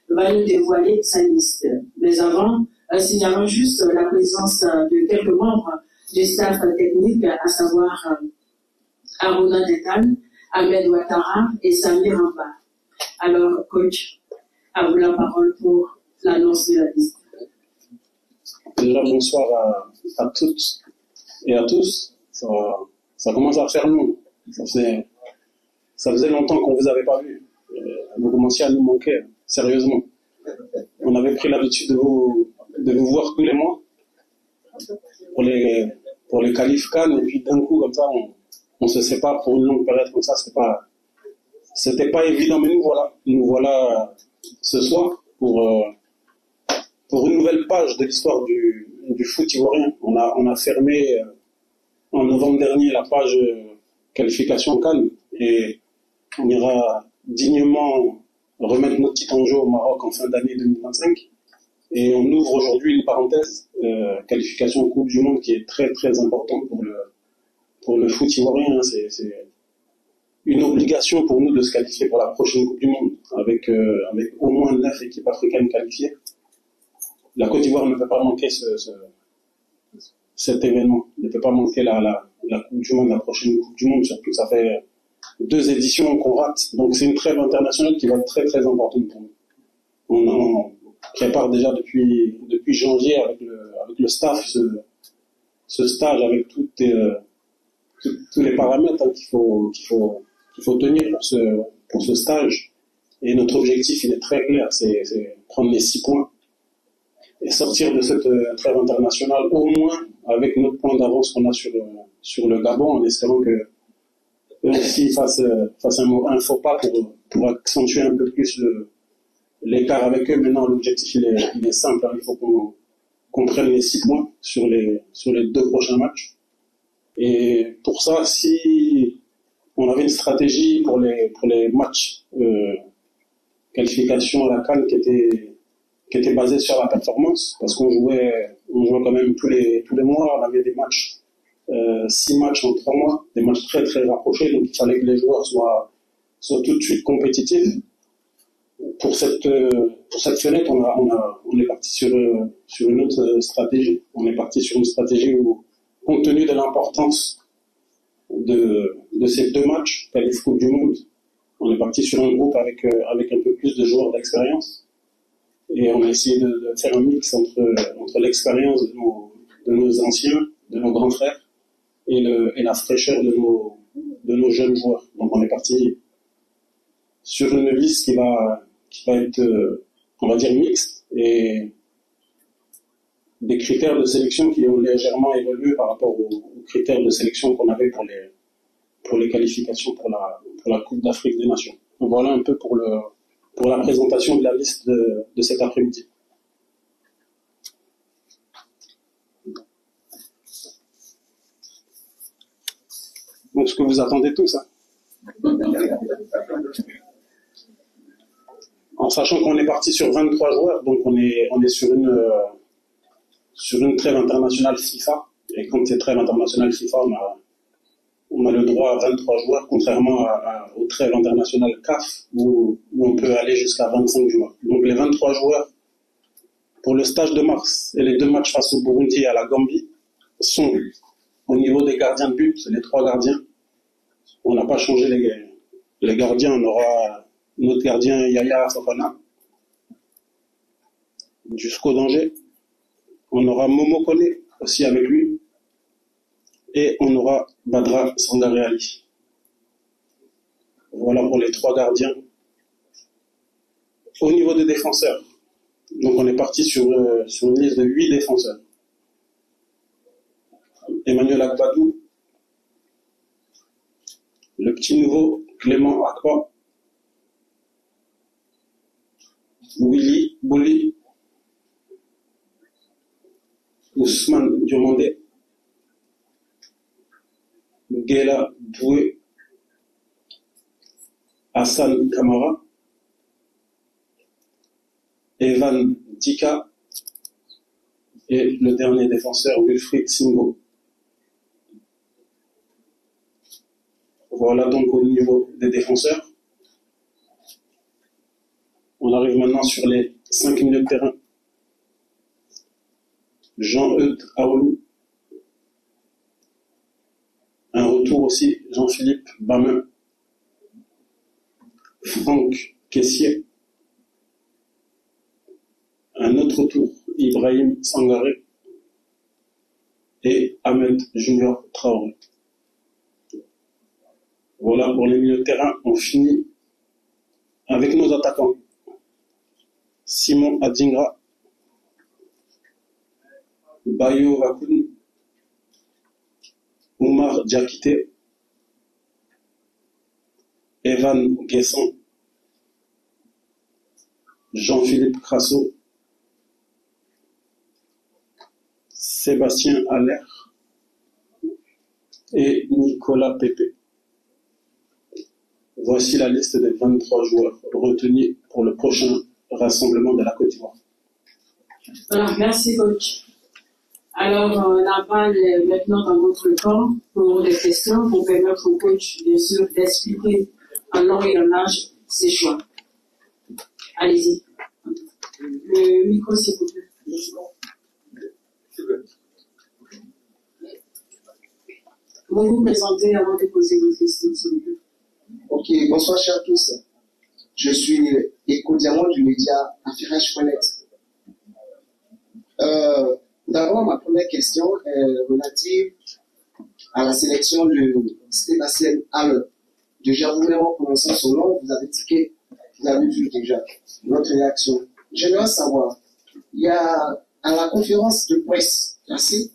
va nous dévoiler sa liste. Mais avant, signalons juste la présence de quelques membres du staff technique, à savoir Aruna Dekan, Ahmed Ouattara et Samir Amba. Alors, coach, à vous la parole pour l'annonce de la liste. Déjà, bonsoir à toutes et à tous. Ça commence à faire long. Ça faisait longtemps qu'on ne vous avait pas vu. Vous commenciez à nous manquer, sérieusement. On avait pris l'habitude de vous voir tous les mois pour les qualifs Cannes, et puis d'un coup, comme ça, on se sépare pour une longue période comme ça. C'était pas évident, mais nous voilà ce soir pour une nouvelle page de l'histoire du foot ivoirien. On a fermé en novembre dernier la page qualification Cannes, et on ira dignement remettre notre titre en jeu au Maroc en fin d'année 2025. Et on ouvre aujourd'hui une parenthèse, qualification Coupe du Monde, qui est très très importante pour le foot ivoirien. C'est une obligation pour nous de se qualifier pour la prochaine Coupe du Monde, avec au moins 9 équipes africaines qualifiées. La Côte d'Ivoire ne peut pas manquer cet événement, ne peut pas manquer la Coupe du Monde, la prochaine Coupe du Monde, surtout que ça fait 2 éditions qu'on rate. Donc c'est une trêve internationale qui va être très très importante pour nous. On prépare déjà depuis janvier avec le staff ce stage avec tous les paramètres qu'il faut tenir pour ce stage. Et notre objectif, il est très clair, c'est prendre les 6 points et sortir de cette trêve internationale au moins avec notre point d'avance qu'on a sur le Gabon, en espérant que eux aussi fassent un faux pas pour accentuer un peu plus l'écart avec eux. Maintenant, l'objectif, il est simple, hein. Il faut qu'on prenne les 6 points sur les 2 prochains matchs. Et pour ça, si on avait une stratégie pour les matchs qualification à la CAN qui était basée sur la performance, parce qu'on jouait quand même tous les mois, on avait des matchs, 6 matchs en 3 mois, des matchs très très rapprochés, donc il fallait que les joueurs soient tout de suite compétitifs. Pour cette fenêtre, on est parti sur une autre stratégie. On est parti sur une stratégie où, compte tenu de l'importance de ces 2 matchs, qualif Coupe du Monde, on est parti sur un groupe avec un peu plus de joueurs d'expérience. Et on a essayé de faire un mix entre l'expérience de nos anciens, de nos grands frères, et la fraîcheur de nos jeunes joueurs. Donc on est parti sur une liste qui va être, on va dire, mixte, et des critères de sélection qui ont légèrement évolué par rapport aux critères de sélection qu'on avait pour les qualifications pour la Coupe d'Afrique des Nations. Donc voilà un peu pour la présentation de la liste de cet après-midi. Donc ce que vous attendez tous, hein. En sachant qu'on est parti sur 23 joueurs, donc on est sur une trêve internationale FIFA. Et quand c'est trêve internationale FIFA, on a le droit à 23 joueurs, contrairement aux trêves internationales CAF, où on peut aller jusqu'à 25 joueurs. Donc les 23 joueurs pour le stage de mars et les 2 matchs face au Burundi et à la Gambie sont au niveau des gardiens de but, les 3 gardiens. On n'a pas changé les gardiens. On aura notre gardien Yaya Fofana jusqu'au danger. On aura Momo Kone aussi avec lui. Et on aura Badra Sangaré Ali. Voilà pour les 3 gardiens. Au niveau des défenseurs, donc on est parti sur une liste de 8 défenseurs. Emmanuel Agbadou, le petit nouveau Clément Akpa, Willy Bouli, Ousmane Diomandé, Gela Boué, Hassan Kamara, Evan Dika et le dernier défenseur Wilfried Singo. Voilà donc au niveau des défenseurs. On arrive maintenant sur les 5 milieux de terrain. Jean-Eudes Aoulou. Un retour aussi, Jean-Philippe Bamin. Franck Caissier. Un autre tour, Ibrahim Sangaré. Et Ahmed Junior Traoré. Voilà pour les milieux de terrain. On finit avec nos attaquants. Simon Adingra, Bayo Wakoun, Oumar Diakité, Evan Guesson, Jean-Philippe Crasso, Sébastien Allaire et Nicolas Pépé. Voici la liste des 23 joueurs retenus pour le prochain rassemblement de la Côte d'Ivoire. Voilà, merci coach. Alors, la balle est maintenant dans votre camp pour des questions, pour permettre au coach, bien sûr, d'expliquer en long et en large ses choix. Allez-y. Le micro, s'il vous plaît. Vous vous présentez avant de poser votre question, s'il vous plaît. Ok, bonsoir chers à tous. Je suis éco-diamant du média Affairage.net. D'abord, ma première question est relative à la sélection de Sébastien Haller. Déjà, vous vraiment prononcer son nom, vous avez tiqué, vous avez vu déjà notre réaction. J'aimerais savoir, il y a à la conférence de presse passée,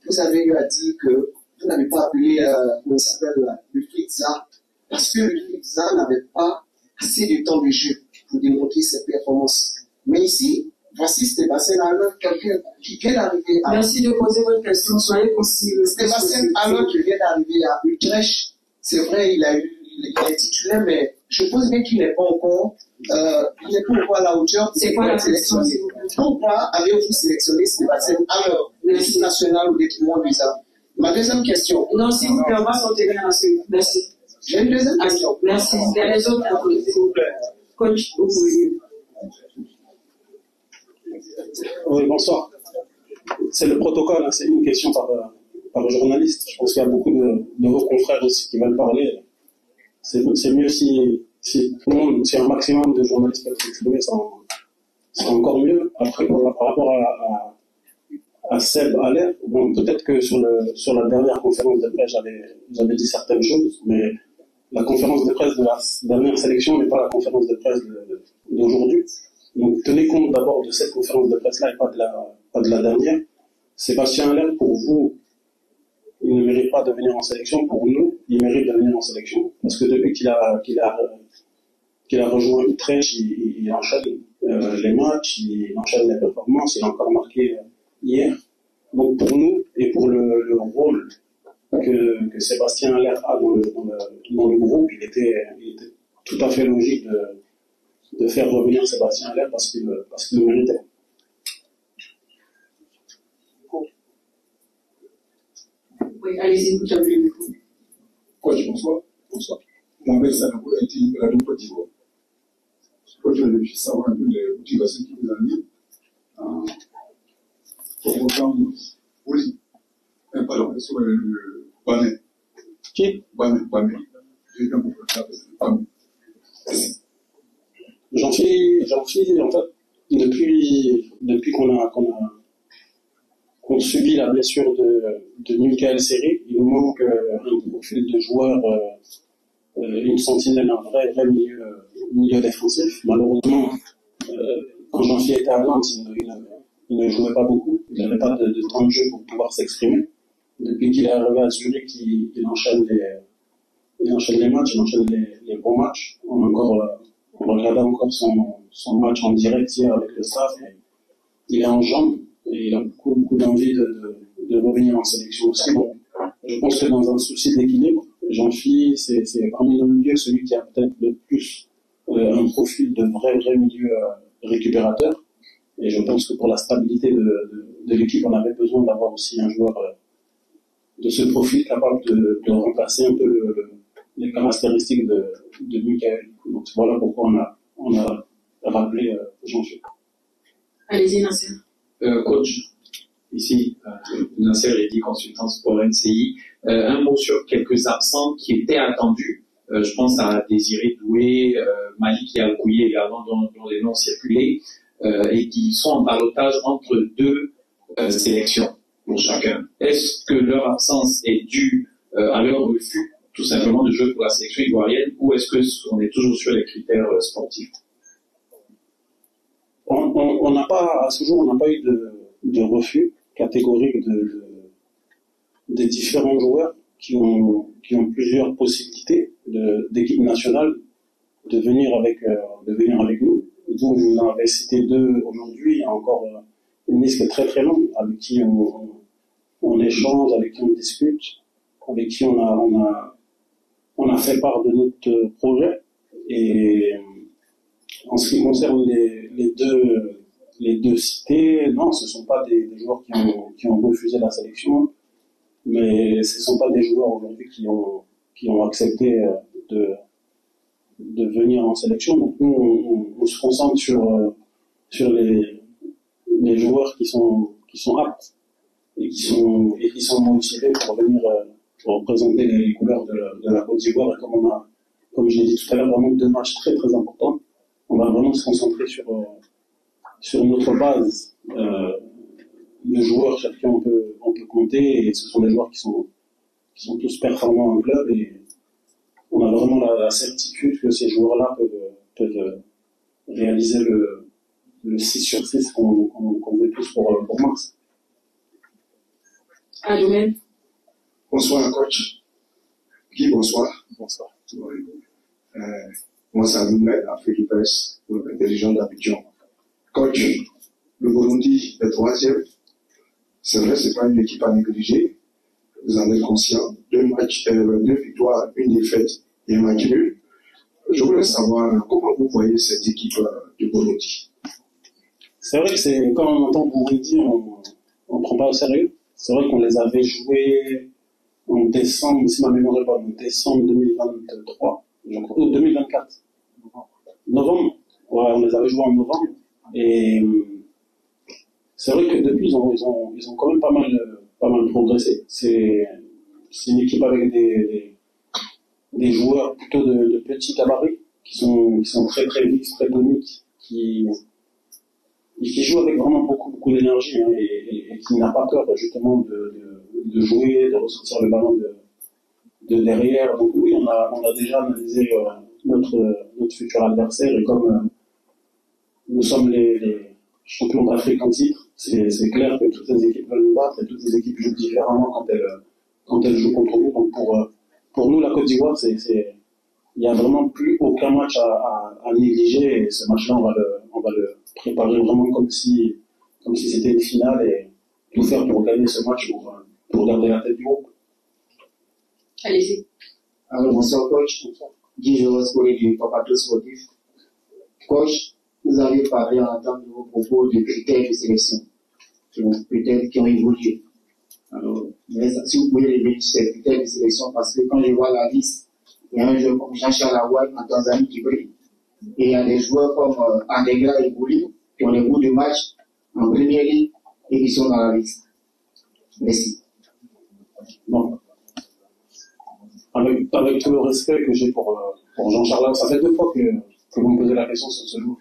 vous avez eu à dire que vous n'avez pas appelé le Flixa parce que le Flixa n'avait pas assez de temps de jeu pour démontrer ses performances. Mais ici, voici Sébastien Haller, quelqu'un qui vient d'arriver à... Merci de poser votre question, soyez concis. Sébastien Haller qui vient d'arriver à Utrecht, c'est vrai, il est titulaire, mais je pense bien qu'il n'est pas encore à la hauteur. C'est quoi la question, s'il vous plaît? Pourquoi avez-vous sélectionné Sébastien Haller, l'équipe nationale au détriment de ça? Ma deuxième question. Non, s'il vous plaît, on va s'intégrer à ce. Merci. J'ai une deuxième question. Merci. Il y a les autres après, s'il vous plaît. Coach, vous pouvez. Oui, bonsoir. C'est le protocole, hein, c'est une question par journaliste. Je pense qu'il y a beaucoup de vos confrères aussi qui veulent parler. C'est mieux si tout le monde, si un maximum de journalistes peuvent s'exprimer, c'est encore mieux. Après, par rapport à Seb Allaire, bon, peut-être que sur la dernière conférence de presse, j'avais dit certaines choses, mais la conférence de presse de la dernière sélection n'est pas la conférence de presse d'aujourd'hui. Donc, tenez compte d'abord de cette conférence de presse-là et pas de la dernière. Sébastien Allaire, pour vous, il ne mérite pas de venir en sélection. Pour nous, il mérite de venir en sélection. Parce que depuis qu'il a rejoint Utrecht, il enchaîne les matchs, il enchaîne les performances, il a encore marqué hier. Donc, pour nous, et pour le rôle que Sébastien Allaire a dans le groupe, il était tout à fait logique de faire revenir Sébastien Allaire parce qu'il le méritait. Oui, allez-y, vous avez le micro. Coach, bonsoir. Bonsoir. Mohamed Sanoko a été à la Côte d'Ivoire. Coach, je veux juste savoir un peu les motivations qui vous animent pour autant, oui. Pardon, sur le Banet. Qui? Banet. J'ai quand même ça, Banet. J'en suis, en fait, depuis qu'on subit la blessure de Michael Seri, il nous manque un profil de joueur, une sentinelle, un vrai milieu défensif. Malheureusement, quand Jean-Philippe était à Nantes, il ne jouait pas beaucoup. Il n'avait pas de temps de jeu pour pouvoir s'exprimer. Depuis qu'il est arrivé à Zurich, il enchaîne les matchs, il enchaîne les bons matchs. On regardait encore son match en direct hier avec le staff. Il est en jambes et il a beaucoup d'envie de revenir en sélection aussi. Bon, je pense que dans un souci d'équilibre, Jean-Philippe, c'est parmi nos milieux celui qui a peut-être le plus un profil de vrai milieu récupérateur. Et je pense que pour la stabilité de l'équipe, on avait besoin d'avoir aussi un joueur de ce profil capable de remplacer un peu les caractéristiques de Michael. Donc voilà pourquoi on a rappeler Jean-Philippe. Allez-y, Nasser. Coach, ici, Nasser Eddy, consultant sport NCI. Un mot sur quelques absents qui étaient attendus. Je pense à Désiré Doué, Malik Yaoukouyé également, dont les noms circulaient, et qui sont en ballottage entre deux sélections pour chacun. Est-ce que leur absence est due à leur refus, tout simplement, de jouer pour la sélection ivoirienne, ou est-ce qu'on est toujours sur les critères sportifs? On n'a pas, à ce jour, on n'a pas eu de refus catégorique des différents joueurs qui ont plusieurs possibilités d'équipe nationale de venir avec nous. Donc, je vous en avais cité deux aujourd'hui. Il y a encore une liste très très longue avec qui on échange, avec qui on discute, avec qui on a fait part de notre projet. Et en ce qui concerne les deux cités, non, ce ne sont pas des joueurs qui ont refusé la sélection, mais ce ne sont pas des joueurs aujourd'hui qui ont accepté de venir en sélection. Donc nous, on se concentre sur les joueurs qui sont aptes et qui sont motivés pour venir représenter les couleurs de la Côte d'Ivoire. Et comme je l'ai dit tout à l'heure, vraiment deux matchs très très importants. On va vraiment se concentrer sur notre base de joueurs sur qui on peut compter, et ce sont des joueurs qui sont tous performants en club, et on a vraiment la certitude que ces joueurs-là peuvent réaliser le 6 sur 6 qu'on veut tous pour mars. Adoumène. Bonsoir, coach. Guy, bonsoir. Bonsoir. Moi, c'est Adoumène, Afrique Presse, intelligent d'Abidjan. Coach, le Burundi est troisième. C'est vrai, c'est pas une équipe à négliger. Vous en êtes conscient. 2 victoires, 1 défaite et 1 match nul. Je voulais savoir comment vous voyez cette équipe du Burundi. C'est vrai que quand on entend Burundi, on ne prend pas au sérieux. C'est vrai qu'on les avait joués en décembre, si ma mémoire est bonne, en décembre 2023, 2024. Novembre. Ouais, on les avait joués en novembre. Et c'est vrai que depuis, ils ont quand même pas mal progressé. C'est une équipe avec des joueurs plutôt de petits gabarits qui sont très très vifs, très toniques, qui jouent avec vraiment beaucoup d'énergie, hein, et qui n'a pas peur justement de jouer, de ressortir le ballon de derrière. Donc oui, on a déjà analysé notre futur adversaire, et comme nous sommes les champions d'Afrique en titre, c'est clair que toutes les équipes veulent nous battre, et toutes les équipes jouent différemment quand elles jouent contre nous. Donc pour nous, la Côte d'Ivoire, il n'y a vraiment plus aucun match à négliger, et ce match-là, on va le préparer vraiment comme si c'était une finale, et tout faire pour gagner ce match, pour garder la tête du groupe. Allez-y. Alors, bonsoir, coach. Guy Joros, collègue du Papato Sportif. Coach, vous avez parlé en entendre vos propos de critères de sélection qui ont évolué. Alors, si vous pouvez révéler ces critères de sélection, parce que quand je vois la liste, il y a un joueur comme Jean-Charles Aouad en Tanzanie qui brille. Et il y a des joueurs comme Andegra et Bouli qui ont des bouts de match en première ligue et qui sont dans la liste. Merci. Bon. Avec tout le respect que j'ai pour Jean-Charles, ça fait 2 fois que vous me posez la question sur ce joueur.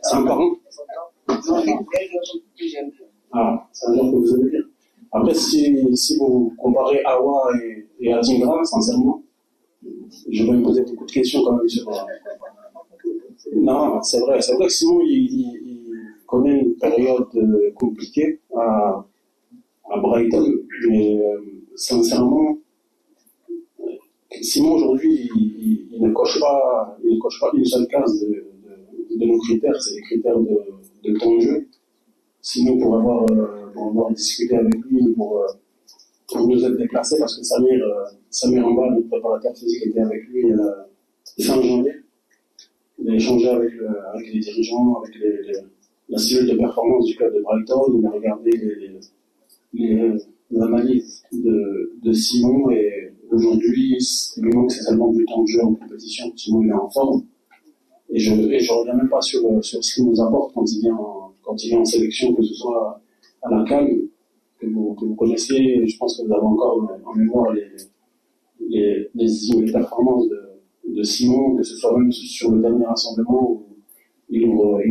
C'est un parent? Ah, ça veut dire que vous aimez bien. Après, si vous comparez Awa et Adingra, sincèrement, je vais me poser beaucoup de questions quand même sur. Non, c'est vrai que Simon, il connaît une période compliquée à Brighton, mais sincèrement, Simon aujourd'hui, il ne coche pas une seule case de nos critères, c'est les critères de temps de jeu. Sinon, pour avoir discuté avec lui, pour nous être déplacés, parce que Samir Amba, notre préparateur physique, était avec lui fin janvier. Il a échangé avec les dirigeants, avec la cellule de performance du club de Brighton. Il a regardé les analyses de Simon, et aujourd'hui, il lui manque seulement du temps de jeu en compétition. Simon, il est en forme. Et je reviens même pas sur ce qu'il nous apporte quand il vient en sélection, que ce soit à la CAN, que vous connaissez. Je pense que vous avez encore en mémoire les performances de Simon, que ce soit même sur le dernier rassemblement où il ouvre